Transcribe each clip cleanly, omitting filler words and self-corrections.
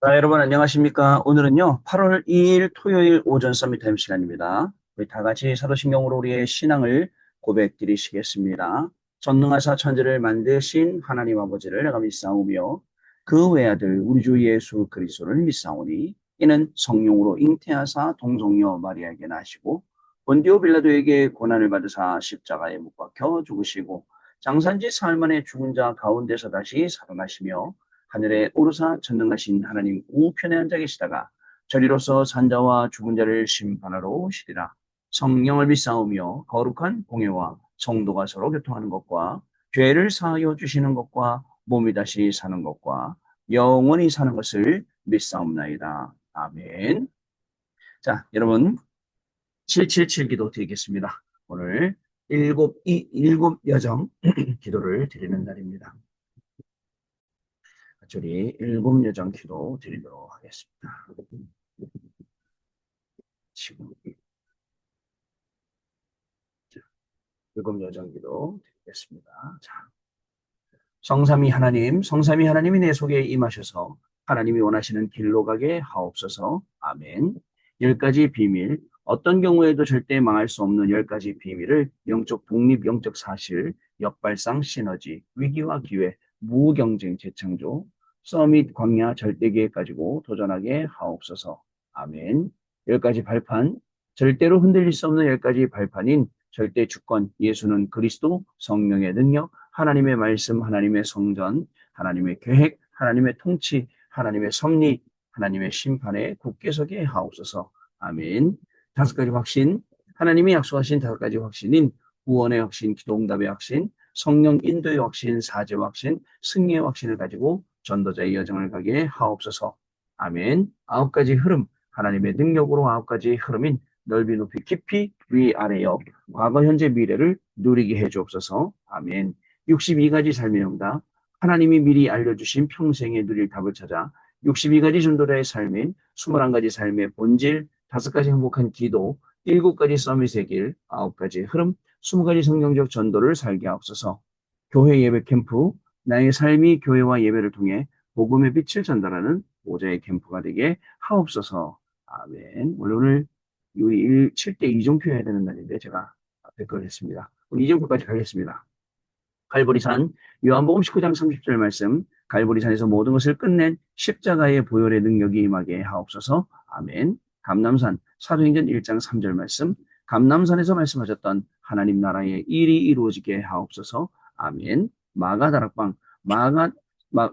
여러분 안녕하십니까? 오늘은요, 8월 2일 토요일 오전 서밋타임 시간입니다. 우리 다 같이 사도신경으로 우리의 신앙을 고백 드리시겠습니다. 전능하사 천지를 만드신 하나님 아버지를 내가 믿사오며 그 외아들 우리 주 예수 그리스도를 믿사오니 이는 성령으로 잉태하사 동성녀 마리아에게 나시고 본디오 빌라도에게 고난을 받으사 십자가에 못 박혀 죽으시고 장산지 사흘 만에 죽은 자 가운데서 다시 살아나시며 하늘에 오르사 전능하신 하나님 우편에 앉아 계시다가 저리로서 산자와 죽은 자를 심판하러 오시리라. 성령을 믿사오며 거룩한 공예와 성도가 서로 교통하는 것과 죄를 사하여 주시는 것과 몸이 다시 사는 것과 영원히 사는 것을 믿사옵나이다. 아멘. 자, 여러분 777 기도 드리겠습니다. 오늘 일곱 여정 기도를 드리는 날입니다. 저리 일곱 여정 기도 드리도록 하겠습니다. 지금 일곱 여정 기도 드리겠습니다. 자, 성삼위 하나님이 내 속에 임하셔서 하나님이 원하시는 길로 가게 하옵소서. 아멘. 열 가지 비밀, 어떤 경우에도 절대 망할 수 없는 열 가지 비밀을 영적 독립, 영적 사실, 역발상, 시너지, 위기와 기회, 무경쟁, 재창조, 서밋, 광야, 절대계획 가지고 도전하게 하옵소서. 아멘. 열 가지 발판, 절대로 흔들릴 수 없는 열 가지 발판인 절대 주권, 예수는 그리스도, 성령의 능력, 하나님의 말씀, 하나님의 성전, 하나님의 계획, 하나님의 통치, 하나님의 섭리, 하나님의 심판에 굳게 서게 하옵소서. 아멘. 다섯 가지 확신, 하나님이 약속하신 다섯 가지 확신인 구원의 확신, 기도응답의 확신, 성령 인도의 확신, 사죄의 확신, 승리의 확신을 가지고 전도자의 여정을 가게 하옵소서. 아멘. 아홉 가지 흐름, 하나님의 능력으로 아홉 가지 흐름인 넓이, 높이, 깊이, 위아래여 과거, 현재, 미래를 누리게 해 주옵소서. 아멘. 62가지 삶의 응답, 하나님이 미리 알려주신 평생에 누릴 답을 찾아 62가지 전도자의 삶인 21가지 삶의 본질, 5가지 행복한 기도, 7가지 서밋의 길, 9가지 흐름, 20가지 성경적 전도를 살게 하옵소서. 교회 예배 캠프, 나의 삶이 교회와 예배를 통해 복음의 빛을 전달하는 모자의 캠프가 되게 하옵소서. 아멘. 오늘 우리 7대 이종표 해야 되는 날인데 제가 댓글 했습니다. 우리 이종표까지 가겠습니다. 갈보리산 요한복음 19장 30절 말씀 갈보리산에서 모든 것을 끝낸 십자가의 보혈의 능력이 임하게 하옵소서. 아멘. 감남산 사도행전 1장 3절 말씀 감남산에서 말씀하셨던 하나님 나라의 일이 이루어지게 하옵소서. 아멘. 마가다락방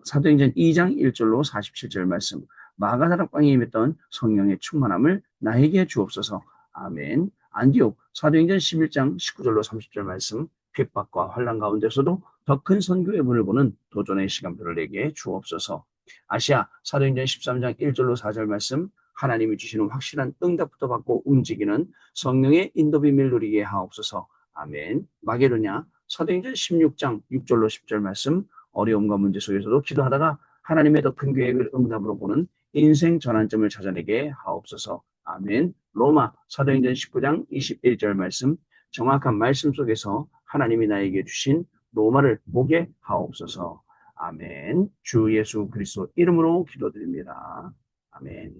사도행전 2장 1절로 47절 말씀 마가다락방에 임했던 성령의 충만함을 나에게 주옵소서. 아멘. 안디옥 사도행전 11장 19절로 30절 말씀 핍박과 환난 가운데서도 더 큰 선교의 문을 보는 도전의 시간표를 내게 주옵소서. 아시아 사도행전 13장 1절로 4절 말씀 하나님이 주시는 확실한 응답부터 받고 움직이는 성령의 인도 비밀 누리게 하옵소서. 아멘. 마게도냐 사도행전 16장 6절로 10절 말씀 어려움과 문제 속에서도 기도하다가 하나님의 더 큰 계획을 응답으로 보는 인생 전환점을 찾아내게 하옵소서. 아멘. 로마 사도행전 19장 21절 말씀 정확한 말씀 속에서 하나님이 나에게 주신 로마를 보게 하옵소서. 아멘. 주 예수 그리스도 이름으로 기도드립니다. 아멘.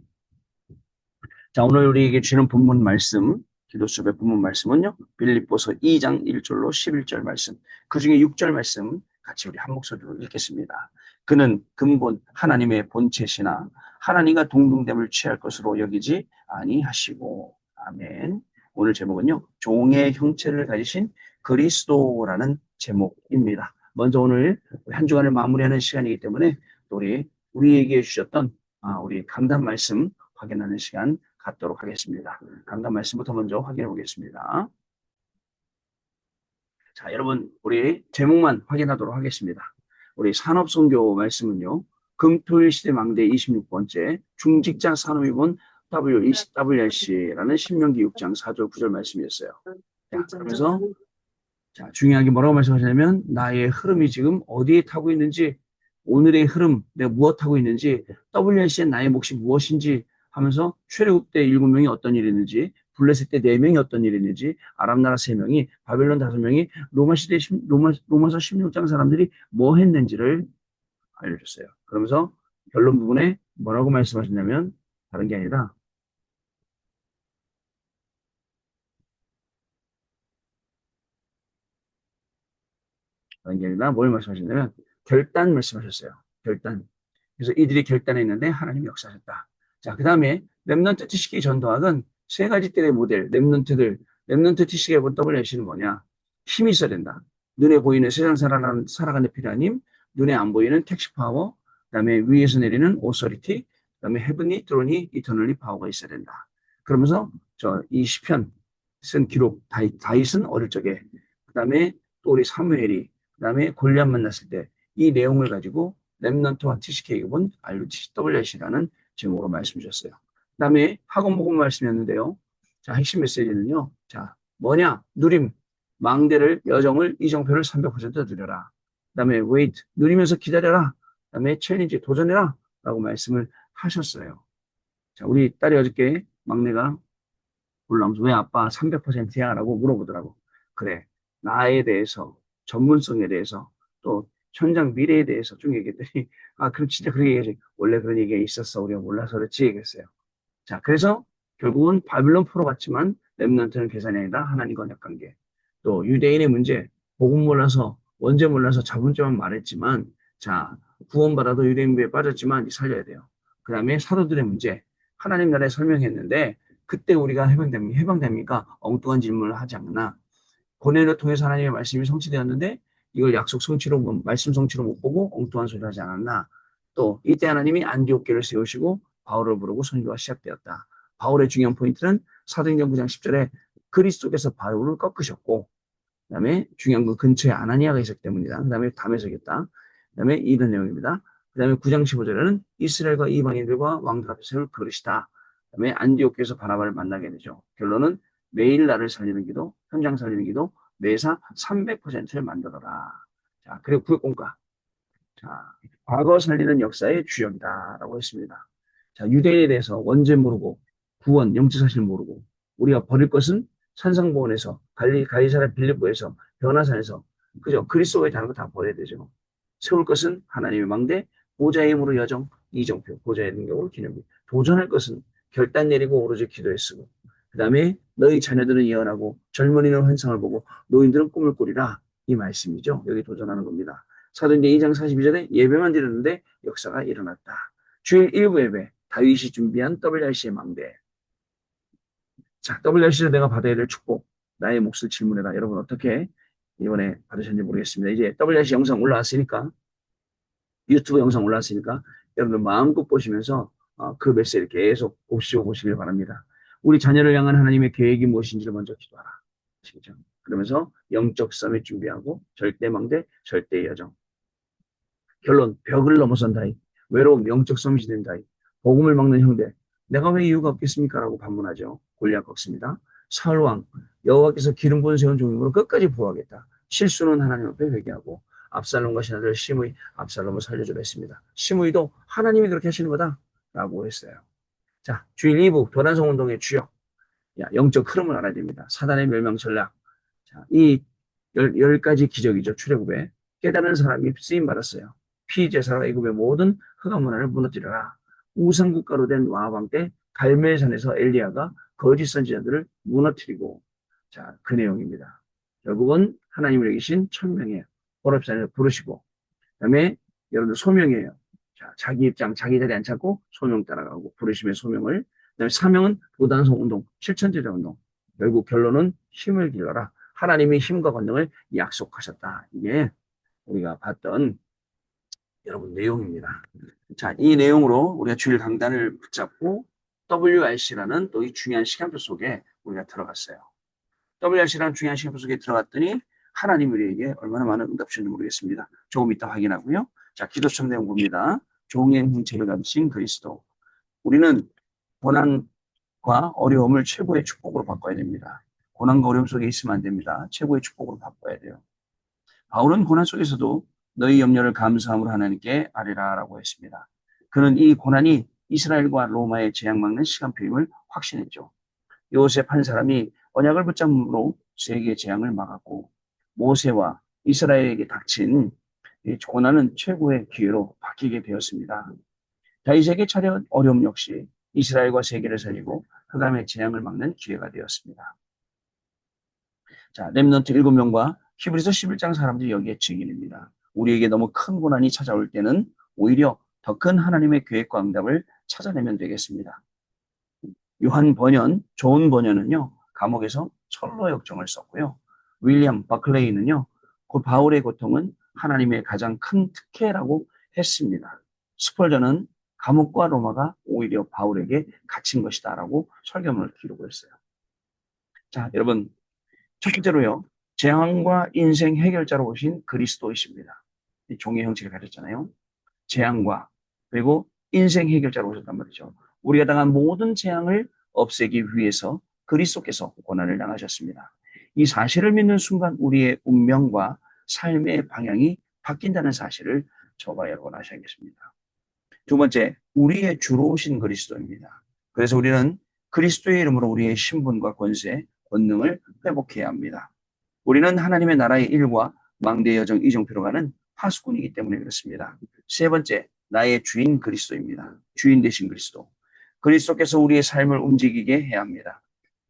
자, 오늘 우리에게 주시는 본문 말씀, 기도 수업의 본문 말씀은요. 빌립보서 2장 1절로 11절 말씀. 그 중에 6절 말씀 같이 우리 한 목소리로 읽겠습니다. 그는 근본 하나님의 본체시나 하나님과 동등됨을 취할 것으로 여기지 아니하시고. 아멘. 오늘 제목은요. 종의 형체를 가지신 그리스도라는 제목입니다. 먼저 오늘 한 주간을 마무리하는 시간이기 때문에 또 우리에게 주셨던 우리 강단 말씀 확인하는 시간 갖도록 하겠습니다. 강단 말씀부터 먼저 확인해 보겠습니다. 자, 여러분, 우리 제목만 확인하도록 하겠습니다. 우리 산업선교 말씀은요, 금토일 시대 망대 26번째 중직자 산업이본 WRC라는 신명기 6장 4절 9절 말씀이었어요. 자, 그러면서 자, 중요하게 뭐라고 말씀하시냐면 나의 흐름이 지금 어디에 타고 있는지 오늘의 흐름 내가 무엇 하고 있는지 WRC의 나의 몫이 무엇인지 하면서 출애굽 때 7명이 어떤 일이 있는지 블레셋 때 4명이 어떤 일이 있는지 아람 나라 3명이 바벨론 5명이 로마 시대 로마서 16장 사람들이 뭐 했는지를 알려줬어요. 그러면서 결론 부분에 뭐라고 말씀하셨냐면 다른 게 아니라 뭘 말씀하셨냐면 결단 말씀하셨어요. 결단. 그래서 이들이 결단했는데 하나님이 역사하셨다. 자, 그 다음에 렘넌트 티시기 전도학은 세 가지 뜰의 모델, 렘넌트 티시기의 WS는 뭐냐? 힘이 있어야 된다. 눈에 보이는 세상 살아가는 데 필요한 힘, 눈에 안 보이는 택시 파워, 그 다음에 위에서 내리는 오서리티, 그 다음에 헤븐리, 트로니, 이터널리 파워가 있어야 된다. 그러면서 이 시편 쓴 기록, 다윗은 어릴 적에, 그 다음에 또 우리 사무엘이, 그 다음에 골리앗 만났을 때 이 내용을 가지고 렘넌트와 TCK급은 RUTWS라는 제목으로 말씀 주셨어요. 그 다음에 학원 복음 말씀이었는데요. 자, 핵심 메시지는요. 자, 뭐냐? 누림, 망대를, 여정을, 이정표를 300% 누려라. 그 다음에 wait, 누리면서 기다려라. 그 다음에 챌린지, 도전해라. 라고 말씀을 하셨어요. 자, 우리 딸이 어저께 막내가 올라오면서 왜 아빠 300%야? 라고 물어보더라고. 그래, 나에 대해서, 전문성에 대해서, 또 현장 미래에 대해서 좀 얘기했더니, 아, 그럼 진짜 그렇게 얘기하지. 원래 그런 얘기가 있었어. 우리가 몰라서 그렇지. 얘기했어요. 자, 그래서 결국은 바빌론 포로 같지만 렘넌트는 계산이 아니라 하나님과 언약관계. 또 유대인의 문제, 복음 몰라서 원죄 몰라서 자본죄만 말했지만 자, 구원받아도 유대인부에 빠졌지만 살려야 돼요. 그 다음에 사도들의 문제, 하나님 나라에 설명했는데 그때 우리가 해방됩니까? 엉뚱한 질문을 하지 않나. 고뇌를 통해서 하나님의 말씀이 성취되었는데 이걸 약속 성취로 말씀 성취로 못 보고 엉뚱한 소리를 하지 않았나. 또 이때 하나님이 안디옥 교회를 세우시고 바울을 부르고 선교가 시작되었다. 바울의 중요한 포인트는 사도행전 9장 10절에 그리스도께서 바울을 꺾으셨고 그다음에 중요한 건 근처에 아나니아가 있었기 때문이다. 그다음에 담에서겠다. 그다음에 이런 내용입니다. 그다음에 9장 15절에는 이스라엘과 이방인들과 왕들 앞에 세울 그릇이다. 그다음에 안디옥에서 바나바를 만나게 되죠. 결론은 매일 나를 살리는 기도, 현장 살리는 기도, 매사 300%를 만들어라. 자, 그리고 구역공과. 자, 과거 살리는 역사의 주역이다라고 했습니다. 자, 유대인에 대해서 원죄 모르고 구원, 영적 사실 모르고 우리가 버릴 것은 산상보원에서 갈리사라 빌립보에서 변화산에서 그죠? 그리스도의 다른 거 다 버려야 되죠. 세울 것은 하나님의 망대, 보좌의 힘으로 여정, 이정표, 보좌의 능력으로 기념비. 도전할 것은 결단 내리고 오로지 기도에 쓰고 그 다음에 너희 자녀들은 예언하고 젊은이는 환상을 보고 노인들은 꿈을 꾸리라 이 말씀이죠. 여기 도전하는 겁니다. 사도행전 2장 42절에 예배만 드렸는데 역사가 일어났다. 주일 일부 예배, 다윗이 준비한 WRC의 망대. 자, WRC에서 내가 받아야 될 축복, 나의 몫을 질문해라. 여러분 어떻게 이번에 받으셨는지 모르겠습니다. 이제 WRC 영상 올라왔으니까, 유튜브 영상 올라왔으니까 여러분들 마음껏 보시면서 그 메시지를 계속 보시길 바랍니다. 우리 자녀를 향한 하나님의 계획이 무엇인지를 먼저 기도하라. 아시겠죠? 그러면서 영적 싸움을 준비하고 절대 망대, 절대 여정. 결론, 벽을 넘어선 다이, 외로움, 영적 섬이 된 다이, 복음을 막는 형제, 내가 왜 이유가 없겠습니까? 라고 반문하죠. 골리앗 꺾습니다. 사울왕, 여호와께서 기름 부은 세운 종임으로 끝까지 보호하겠다. 실수는 하나님 앞에 회개하고 압살롬과 신하들 시므이, 압살롬을 살려주려 했습니다. 시므이도 하나님이 그렇게 하시는 거다. 라고 했어요. 자, 주일 2부, 도단성 운동의 주역. 영적 흐름을 알아야 됩니다. 사단의 멸망 전략. 자, 이 열 가지 기적이죠. 출애굽에 깨달은 사람이 쓰임 받았어요. 피제사와 애굽의 모든 흑암 문화를 무너뜨려라. 우상국가로 된 와방 때 갈멜산에서 엘리야가 거짓 선지자들을 무너뜨리고 자, 그 내용입니다. 결국은 하나님을 이기신 천명의 호렙산에서 부르시고 그다음에 여러분들 소명이에요. 자, 자기 입장, 자기 자리 안 찾고 소명 따라가고 부르심의 소명을 그다음에 사명은 도단성 운동, 실천제자 운동. 결국 결론은 힘을 길러라. 하나님이 힘과 권능을 약속하셨다. 이게 우리가 봤던 여러분 내용입니다. 자, 이 내용으로 우리가 주일 강단을 붙잡고 WRC라는 또 이 중요한 시간표 속에 우리가 들어갔어요. WRC라는 중요한 시간표 속에 들어갔더니 하나님 우리에게 얼마나 많은 응답 주는지 모르겠습니다. 조금 이따 확인하고요. 자, 기도청 내용 봅니다. 종의 형체를 가지신 그리스도. 우리는 고난과 어려움을 최고의 축복으로 바꿔야 됩니다. 고난과 어려움 속에 있으면 안 됩니다. 최고의 축복으로 바꿔야 돼요. 바울은 고난 속에서도 너희 염려를 감사함으로 하나님께 아뢰라라고 했습니다. 그는 이 고난이 이스라엘과 로마의 재앙 막는 시간표임을 확신했죠. 요셉 한 사람이 언약을 붙잡음으로 세계의 재앙을 막았고 모세와 이스라엘에게 닥친 이 고난은 최고의 기회로 바뀌게 되었습니다. 다윗에게 처한 어려움 역시 이스라엘과 세계를 살리고 흑암의 재앙을 막는 기회가 되었습니다. 자, 렘넌트 7명과 히브리서 11장 사람들이 여기에 증인입니다. 우리에게 너무 큰 고난이 찾아올 때는 오히려 더 큰 하나님의 계획과 응답을 찾아내면 되겠습니다. 요한 버년, 존 버년은요, 감옥에서 철로 역정을 썼고요. 윌리엄 버클레이는요, 그 바울의 고통은 하나님의 가장 큰 특혜라고 했습니다. 스펄전은 감옥과 로마가 오히려 바울에게 갇힌 것이다라고 설교문을 기록을 했어요. 자, 여러분, 첫 번째로요, 재앙과 인생 해결자로 오신 그리스도이십니다. 이 종의 형체를 가졌잖아요. 재앙과 그리고 인생 해결자로 오셨단 말이죠. 우리가 당한 모든 재앙을 없애기 위해서 그리스도께서 고난을 당하셨습니다. 이 사실을 믿는 순간 우리의 운명과 삶의 방향이 바뀐다는 사실을 저와 여러분 아셔야겠습니다. 두 번째, 우리의 주로 오신 그리스도입니다. 그래서 우리는 그리스도의 이름으로 우리의 신분과 권세, 권능을 회복해야 합니다. 우리는 하나님의 나라의 일과 망대의 여정 이정표로 가는 파수꾼이기 때문에 그렇습니다. 세 번째, 나의 주인 그리스도입니다. 주인 되신 그리스도. 그리스도께서 우리의 삶을 움직이게 해야 합니다.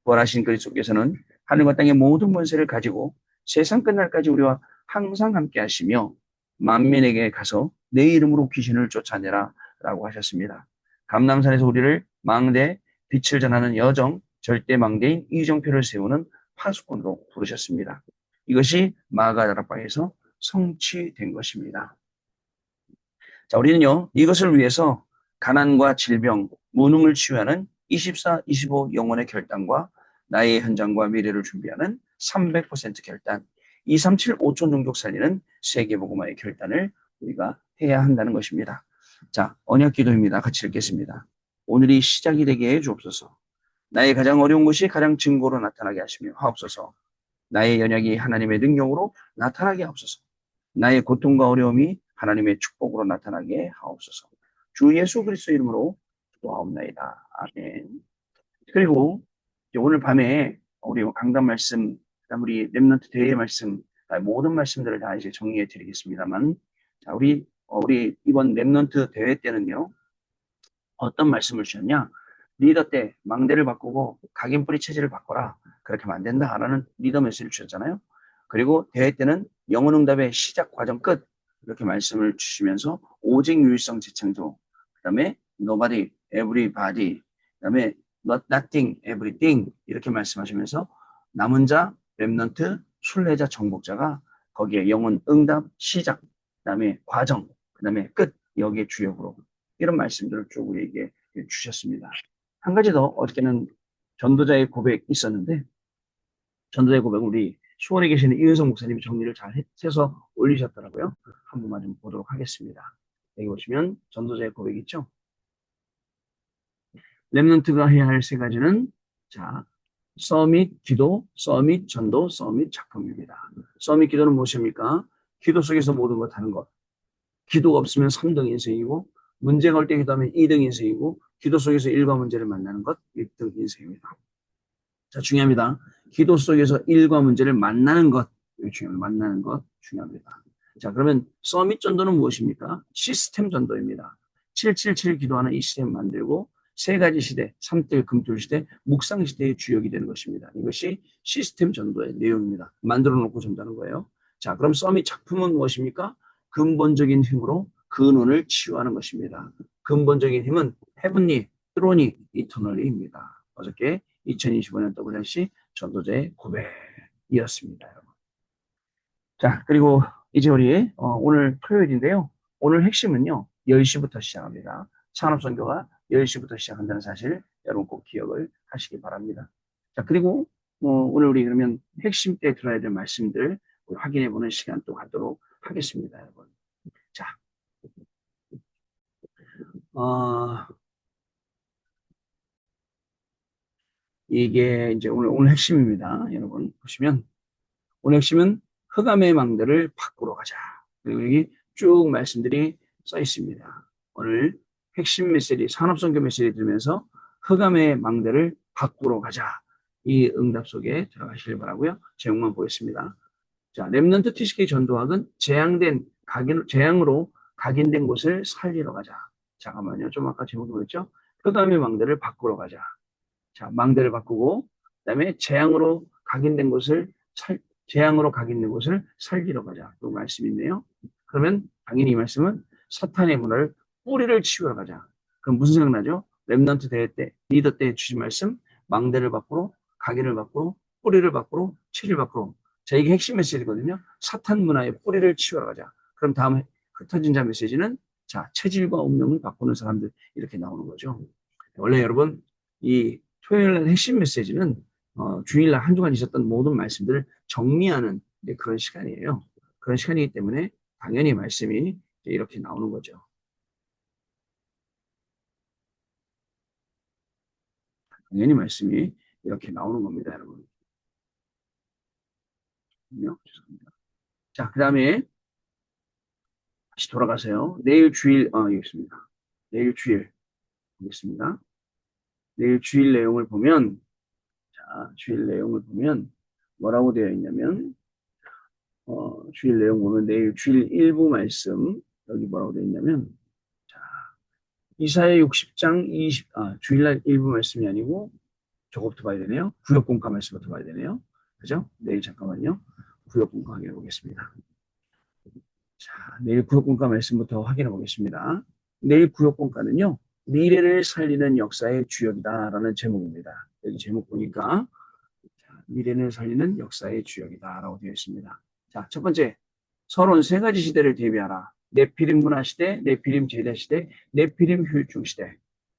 부활하신 그리스도께서는 하늘과 땅의 모든 권세를 가지고 세상 끝날까지 우리와 항상 함께 하시며 만민에게 가서 내 이름으로 귀신을 쫓아내라 라고 하셨습니다. 감람산에서 우리를 망대, 빛을 전하는 여정, 절대 망대인 이정표를 세우는 파수꾼으로 부르셨습니다. 이것이 마가다락방에서 성취된 것입니다. 자, 우리는요, 이것을 위해서 가난과 질병, 무능을 치유하는 24, 25 영혼의 결단과 나의 현장과 미래를 준비하는 300% 결단, 237 5천 종족 살리는 세계복음화의 결단을 우리가 해야 한다는 것입니다. 자, 언약 기도입니다. 같이 읽겠습니다. 오늘이 시작이 되게 해 주옵소서. 나의 가장 어려운 것이 가장 증거로 나타나게 하시며 하옵소서. 나의 연약이 하나님의 능력으로 나타나게 하옵소서. 나의 고통과 어려움이 하나님의 축복으로 나타나게 하옵소서. 주 예수 그리스도 이름으로 기도하옵나이다. 아멘. 그리고 오늘 밤에 우리 강단 말씀, 그다음 우리 렘넌트 대회 말씀, 모든 말씀들을 다 이제 정리해 드리겠습니다만, 자, 우리 이번 렘넌트 대회 때는요, 어떤 말씀을 주셨냐? 리더 때 망대를 바꾸고 각인뿌리 체질을 바꿔라. 그렇게 하면 안 된다라는 리더 메시지를 주셨잖아요. 그리고 대회 때는 영혼응답의 시작 과정 끝 이렇게 말씀을 주시면서 오직 유일성 재창조, 그다음에 nobody, everybody, 그다음에 not nothing, everything 이렇게 말씀하시면서 남은 자, 렘넌트, 순례자, 정복자가 거기에 영혼응답 시작, 그다음에 과정, 그다음에 끝 여기에 주역으로 이런 말씀들을 쭉 우리에게 주셨습니다. 한 가지 더 어저께는 전도자의 고백이 있었는데 전도자의 고백 우리 수원에 계시는 이은성 목사님이 정리를 잘 해서 올리셨더라고요. 한 번만 좀 보도록 하겠습니다. 여기 보시면 전도자의 고백 있죠. 렘넌트가 해야 할 세 가지는 자 서밋 기도, 서밋 전도, 서밋 작품입니다. 서밋 기도는 무엇입니까? 기도 속에서 모든 것 하는 것. 기도가 없으면 3등 인생이고 문제가 올 때 기도하면 2등 인생이고 기도 속에서 일과 문제를 만나는 것 1등 인생입니다. 자, 중요합니다. 기도 속에서 일과 문제를 만나는 것 중요합니다. 만나는 것 중요합니다. 자, 그러면 서밋 전도는 무엇입니까? 시스템 전도입니다. 777 기도하는 이 시스템 만들고 세 가지 시대, 삼뜰, 금뜰 시대, 묵상 시대의 주역이 되는 것입니다. 이것이 시스템 전도의 내용입니다. 만들어 놓고 전도하는 거예요. 자, 그럼 서밋 작품은 무엇입니까? 근본적인 힘으로 근원을 치유하는 것입니다. 근본적인 힘은 헤븐리, 트로니, 이터널리입니다. 어저께 2025년 WNC 전도자의 고백이었습니다. 여러분. 자, 그리고 이제 우리 오늘 토요일인데요. 오늘 핵심은요. 10시부터 시작합니다. 산업선교가 10시부터 시작한다는 사실 여러분 꼭 기억을 하시기 바랍니다. 자, 그리고 오늘 우리 그러면 핵심 때 들어야 될 말씀들 확인해 보는 시간 또 갖도록 하겠습니다. 여러분. 자, 이게 이제 오늘 핵심입니다. 여러분 보시면 오늘 핵심은 흑암의 망대를 밖으로 가자. 그리고 여기 쭉 말씀들이 써 있습니다. 오늘 핵심 메시지, 산업선교 메시지 들으면서 흑암의 망대를 밖으로 가자. 이 응답 속에 들어가시길 바라고요. 제목만 보겠습니다. 자, 렘넌트 TCK 전도학은 재앙으로 각인된 곳을 살리러 가자. 잠깐만요. 좀 아까 제목이 뭐였죠? 그 다음에 망대를 바꾸러 가자. 자, 망대를 바꾸고, 그다음에 재앙으로 각인된 곳을 살리러 가자. 그 말씀이 있네요. 그러면 당연히 이 말씀은 사탄의 문화를 뿌리를 치우러 가자. 그럼 무슨 생각나죠? 렘넌트 대회 때, 리더 때 주신 말씀, 망대를 바꾸러, 각인을 바꾸러, 뿌리를 바꾸러, 치를 바꾸러. 자, 이게 핵심 메시지거든요. 사탄 문화의 뿌리를 치우러 가자. 그럼 다음 흩어진 자 메시지는 자, 체질과 운명을 바꾸는 사람들 이렇게 나오는 거죠. 원래 여러분 이 토요일 날 핵심 메시지는 주일날 한 주간 있었던 모든 말씀들을 정리하는 그런 시간이에요. 그런 시간이기 때문에 당연히 말씀이 이렇게 나오는 거죠. 당연히 말씀이 이렇게 나오는 겁니다, 여러분. 죄송합니다. 자, 그 다음에 다시 돌아가세요. 내일 주일, 여기 있습니다. 내일 주일, 보겠습니다. 내일 주일 내용을 보면, 자, 주일 내용을 보면 뭐라고 되어 있냐면, 주일 내용 보면 내일 주일 일부 말씀, 여기 뭐라고 되어 있냐면, 자, 이사야 60장 20, 주일날 일부 말씀이 아니고, 저거부터 봐야 되네요. 구역공과 말씀부터 봐야 되네요. 그죠? 내일 잠깐만요. 구역공과 확인해 보겠습니다. 자, 내일 구역공과 말씀부터 확인해 보겠습니다. 내일 구역공과는요, 미래를 살리는 역사의 주역이다라는 제목입니다. 여기 제목 보니까 미래를 살리는 역사의 주역이다라고 되어 있습니다. 자, 첫 번째, 서론 세 가지 시대를 대비하라. 네피림 문화 시대, 네피림 제자 시대, 네피림 휴일중 시대.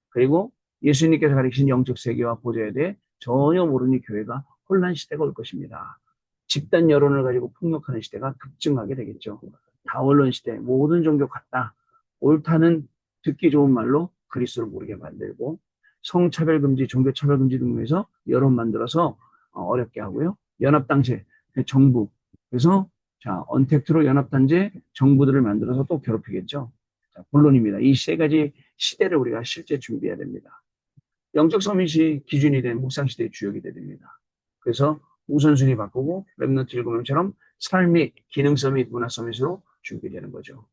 그리고 예수님께서 가르치신 영적 세계와 보좌에 대해 전혀 모르는 교회가 혼란 시대가 올 것입니다. 집단 여론을 가지고 폭력하는 시대가 급증하게 되겠죠. 다원론 시대, 모든 종교 같다. 옳다는 듣기 좋은 말로 그리스도를 모르게 만들고 성차별 금지, 종교 차별 금지 등에서 여론 만들어서 어렵게 하고요. 연합당제, 정부. 그래서 자, 언택트로 연합단체 정부들을 만들어서 또 괴롭히겠죠. 자, 본론입니다. 이 세 가지 시대를 우리가 실제 준비해야 됩니다. 영적 서밋이 기준이 된 묵상시대의 주역이 됩니다. 그래서 우선순위 바꾸고 랩너트 7명처럼 삶이 기능 서밋, 문화 서밋으로 준비되는 거죠.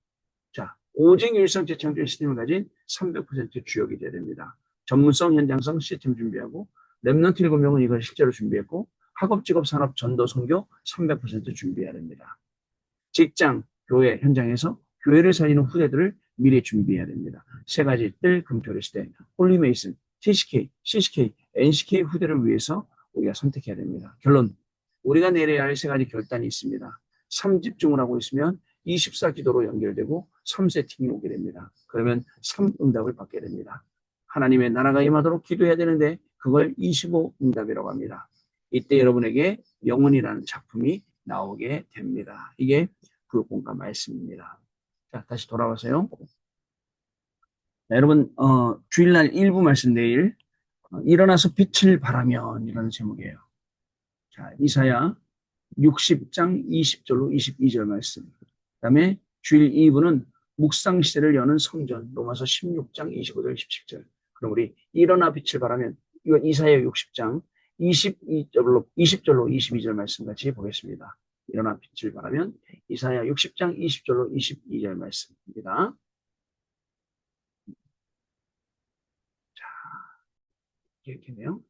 자, 오직 일성 재창조의 시스템을 가진 300% 주역이 돼야 됩니다. 전문성, 현장성 시스템 준비하고 랩넌트 7명은 이걸 실제로 준비했고 학업, 직업, 산업, 전도, 선교 300% 준비해야 됩니다. 직장, 교회 현장에서 교회를 살리는 후대들을 미리 준비해야 됩니다. 세 가지 뜰, 금토일 시대, 홀리메이슨, TCK, CCK, NCK 후대를 위해서 우리가 선택해야 됩니다. 결론, 우리가 내려야 할 세 가지 결단이 있습니다. 3집중을 하고 있으면 24기도로 연결되고 3세팅이 오게 됩니다. 그러면 3응답을 받게 됩니다. 하나님의 나라가 임하도록 기도해야 되는데 그걸 25응답이라고 합니다. 이때 여러분에게 영혼이라는 작품이 나오게 됩니다. 이게 구역공과 말씀입니다. 자, 다시 돌아와서요. 자, 여러분, 주일날 일부 말씀 내일, 일어나서 빛을 발하면 이라는 제목이에요. 자, 이사야 60장 20절로 22절 말씀. 그 다음에 주일 2부는 묵상 시대를 여는 성전, 로마서 16장 25절 17절. 그럼 우리 일어나 빛을 발하면 이거 이사야 60장 20절로 22절 말씀 같이 보겠습니다. 일어나 빛을 발하면 이사야 60장 20절로 22절 말씀입니다. 자, 이렇게네요.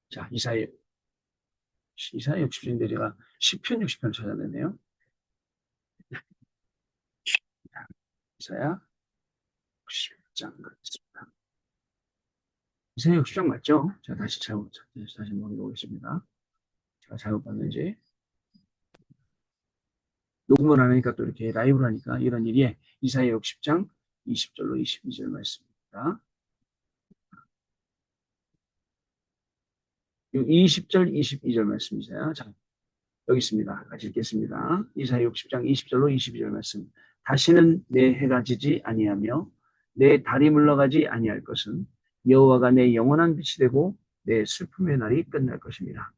자, 이사야 60절인데 제가 10편 60편 찾아냈네요. 이사야 60장 같습니다. 이사야 60장 맞죠? 제가 다시 한번 읽어보겠습니다. 제가 잘못 봤는지. 녹음을 안 하니까 또 이렇게 라이브로 하니까 이런 일이 이사야 60장 20절로 22절 말씀입니다. 20절, 22절 말씀이세요. 자, 여기 있습니다. 같이 읽겠습니다. 이사야 60장 20절로 22절 말씀. 다시는 내 해가 지지 아니하며 내 달이 물러가지 아니할 것은 여호와가 내 영원한 빛이 되고 내 슬픔의 날이 끝날 것입니다.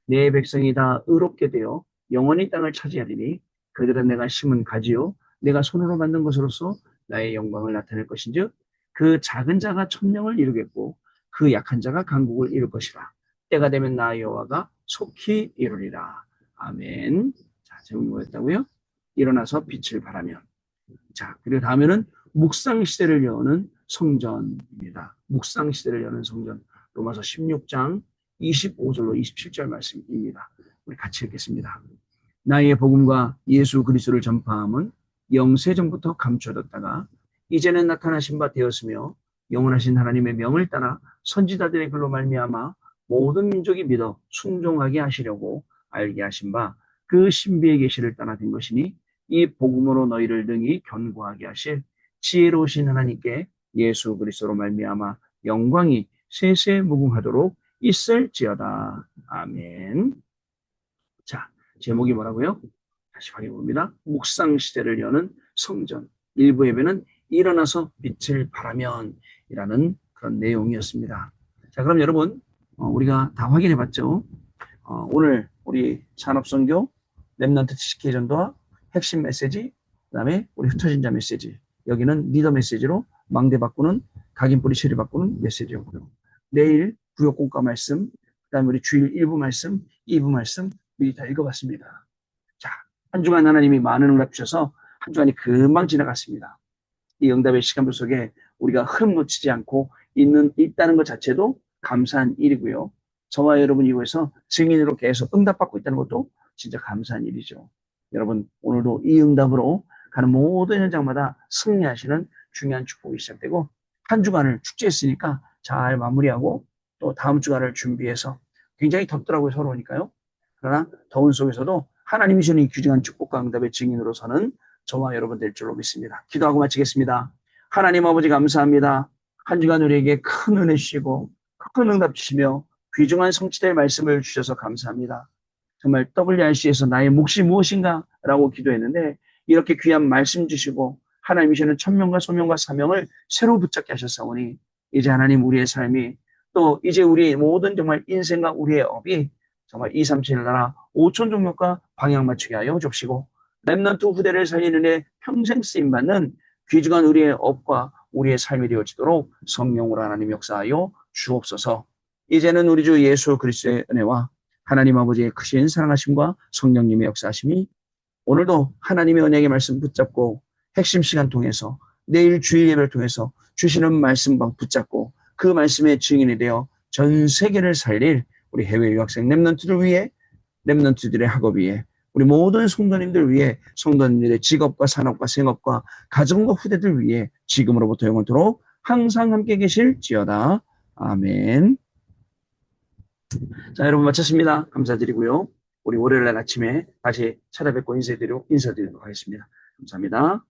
내 백성이 다 의롭게 되어 영원히 땅을 차지하리니 그들은 내가 심은 가지요 내가 손으로 만든 것으로서 나의 영광을 나타낼 것인즉 그 작은 자가 천명을 이루겠고 그 약한 자가 강국을 이룰 것이라. 때가 되면 나 여호와가 속히 이루리라. 아멘. 자, 제목이 뭐였다고요? 일어나서 빛을 발하면. 자, 그리고 다음에는 묵상 시대를 여는 성전입니다. 묵상 시대를 여는 성전. 로마서 16장 25절로 27절 말씀입니다. 우리 같이 읽겠습니다. 나의 복음과 예수 그리스도를 전파함은 영세전부터 감춰졌다가 이제는 나타나신 바 되었으며 영원하신 하나님의 명을 따라 선지자들의 글로 말미암아 모든 민족이 믿어 순종하게 하시려고 알게 하신 바 그 신비의 계시를 따라 된 것이니 이 복음으로 너희를 능히 견고하게 하실 지혜로우신 하나님께 예수 그리스도로 말미암아 영광이 세세 무궁하도록 있을지어다. 아멘. 자, 제목이 뭐라고요? 다시 확인해 봅니다. 묵상 시대를 여는 성전. 일부 예배는 일어나서 빛을 발하면이라는 그런 내용이었습니다. 자, 그럼 여러분, 우리가 다 확인해 봤죠? 오늘 우리 산업선교, 렘넌트 TCK 전도와 핵심 메시지, 그 다음에 우리 흩어진 자 메시지. 여기는 리더 메시지로 망대 바꾸는, 각인 뿌리 체리 바꾸는 메시지였고요. 내일 구역공과 말씀, 그 다음에 우리 주일 1부 말씀, 2부 말씀 미리 다 읽어봤습니다. 자, 한 주간 하나님이 많은 응답 주셔서 한 주간이 금방 지나갔습니다. 이 응답의 시간표 속에 우리가 흐름 놓치지 않고 있다는 것 자체도 감사한 일이고요. 저와 여러분 이곳에서 증인으로 계속 응답받고 있다는 것도 진짜 감사한 일이죠. 여러분 오늘도 이 응답으로 가는 모든 현장마다 승리하시는 중요한 축복이 시작되고 한 주간을 축제했으니까 잘 마무리하고 또 다음 주간을 준비해서 굉장히 덥더라고요. 서러우니까요. 그러나 더운 속에서도 하나님이 주는 귀중한 축복과 응답의 증인으로서는 저와 여러분 될 줄로 믿습니다. 기도하고 마치겠습니다. 하나님 아버지 감사합니다. 한 주간 우리에게 큰 은혜 주시고 큰 응답 주시며 귀중한 성취될 말씀을 주셔서 감사합니다. 정말 WRC에서 나의 몫이 무엇인가 라고 기도했는데 이렇게 귀한 말씀 주시고 하나님이 주는 천명과 소명과 사명을 새로 붙잡게 하셨사오니 이제 하나님 우리의 삶이 또 이제 우리의 모든 정말 인생과 우리의 업이 정말 2, 3, 7 나라 5천 종족과 방향 맞추게 하여 줍시고 렘넌트 후대를 살리는 데 평생 쓰임받는 귀중한 우리의 업과 우리의 삶이 되어지도록 성령으로 하나님 역사하여 주옵소서. 이제는 우리 주 예수 그리스도의 은혜와 하나님 아버지의 크신 사랑하심과 성령님의 역사하심이 오늘도 하나님의 언약의 말씀 붙잡고 핵심 시간 통해서 내일 주일 예배를 통해서 주시는 말씀방 붙잡고 그 말씀의 증인이 되어 전 세계를 살릴 우리 해외 유학생 렘넌트들 위해 렘넌트들의 학업 위해 우리 모든 성도님들 위해 성도님들의 직업과 산업과 생업과 가정과 후대들 위해 지금으로부터 영원토록 항상 함께 계실지어다. 아멘. 자, 여러분 마쳤습니다. 감사드리고요. 우리 월요일 날 아침에 다시 찾아뵙고 인사드리도록 하겠습니다. 감사합니다.